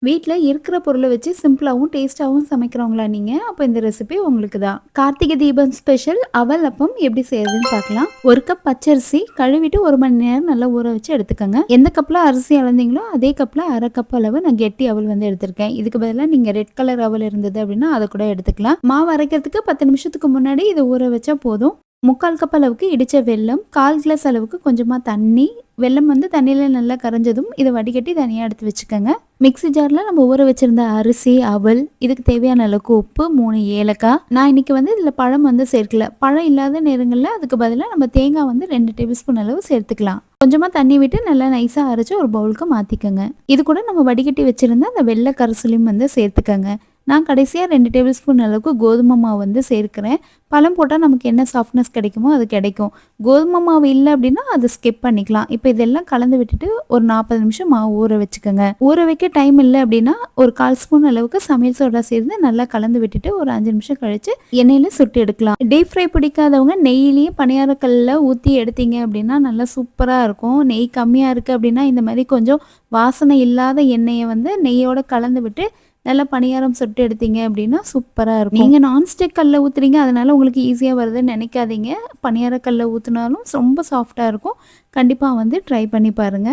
வீட்ல இருக்கிற பொருள வச்சு சிம்பிளாவும், டேஸ்ட்டாவும் சமைக்கிறவங்களா நீங்க? அப்ப இந்த ரெசிபி உங்களுக்கு தான். கார்த்திகை தீபம் ஸ்பெஷல் அவல் அப்பம் எப்படி செய்றதுன்னு பார்க்கலாம். 1 கப் பச்சரிசி கழுவிட்டு 1 மணி நேரம் நல்லா ஊற வச்சு எடுத்துக்கங்க. எந்த கப்ல அரிசி அளந்தீங்களோ, அதே கப்ல 1/2 கப் அளவு நான் கெட்டி அவல் வந்து எடுத்திருக்கேன். இதுக்கு பதிலா நீங்க ரெட் கலர் அவல் இருந்தது அப்படின்னா, அத கூட எடுத்துக்கலாம். மாவு அரைக்கிறதுக்கு 10 நிமிஷத்துக்கு முன்னாடி இத ஊற வச்சா போதும். 3/4 கப் அளவுக்கு இடிச்ச வெல்லம், 1/4 கிளாஸ் அளவுக்கு கொஞ்சமா தண்ணி, வெல்லம் வந்து தண்ணியில நல்லா கரைஞ்சதும் இத வடிகட்டி தனியா எடுத்து வச்சுக்கங்க. மிக்ஸி ஜார்ல நம்ம ஊற வச்சிருந்த அரிசி, அவல், இதுக்கு தேவையான அளவுக்கு உப்பு, 3 ஏலக்காய். நான் இன்னைக்கு வந்து இதுல பழம் வந்து சேர்க்கல. பழம் இல்லாத நேரங்கள்ல அதுக்கு பதிலா நம்ம தேங்காய் வந்து 2 டேபிள் ஸ்பூன் அளவு சேர்த்துக்கலாம். கொஞ்சமா தண்ணி விட்டு நல்லா நைஸா அரைச்சு ஒரு பவுலுக்கு மாத்திக்கங்க. இது கூட நம்ம வடிகட்டி வச்சிருந்த அந்த வெள்ளை கரைசலையும் வந்து சேர்த்துக்கங்க. நான் கடைசியா 2 டேபிள் ஸ்பூன் அளவுக்கு கோதுமை மாவு வந்து சேர்க்கிறேன். பழம் போட்டா நமக்கு என்ன சாஃப்ட்னஸ் கிடைக்குமோ அது கிடைக்கும். கோதுமை மாவு இல்ல அப்படின்னா அத ஸ்கிப் பண்ணிக்கலாம். இப்ப இதெல்லாம் கலந்து விட்டுட்டு ஒரு 40 நிமிஷம் மாவு ஊற வச்சுக்கோங்க. ஊற வைக்க டைம் இல்ல அப்படின்னா ஒரு 1/4 ஸ்பூன் அளவுக்கு சமையல் சோடா சேர்த்து நல்லா கலந்து விட்டுட்டு ஒரு 5 நிமிஷம் கழிச்சு எண்ணெயில சுட்டு எடுக்கலாம். டீப் ஃப்ரை பிடிக்காதவங்க நெய்யிலேயே பணியாரக்கல்ல ஊத்தி எடுத்தீங்க அப்படின்னா நல்லா சூப்பரா இருக்கும். நெய் கம்மியா இருக்கு அப்படின்னா இந்த மாதிரி கொஞ்சம் வாசனை இல்லாத எண்ணெயை வந்து நெய்யோட கலந்து விட்டு நல்லா பணியாரம் சுட்டு எடுத்தீங்க அப்படின்னா சூப்பரா இருக்கும். நீங்க நான்ஸ்டிக் கல்ல ஊத்துறீங்க, அதனால உங்களுக்கு ஈஸியா வருதுன்னு நினைக்காதீங்க. பணியார கல்ல ஊத்துனாலும் ரொம்ப சாஃப்டா இருக்கும். கண்டிப்பா வந்து ட்ரை பண்ணி பாருங்க.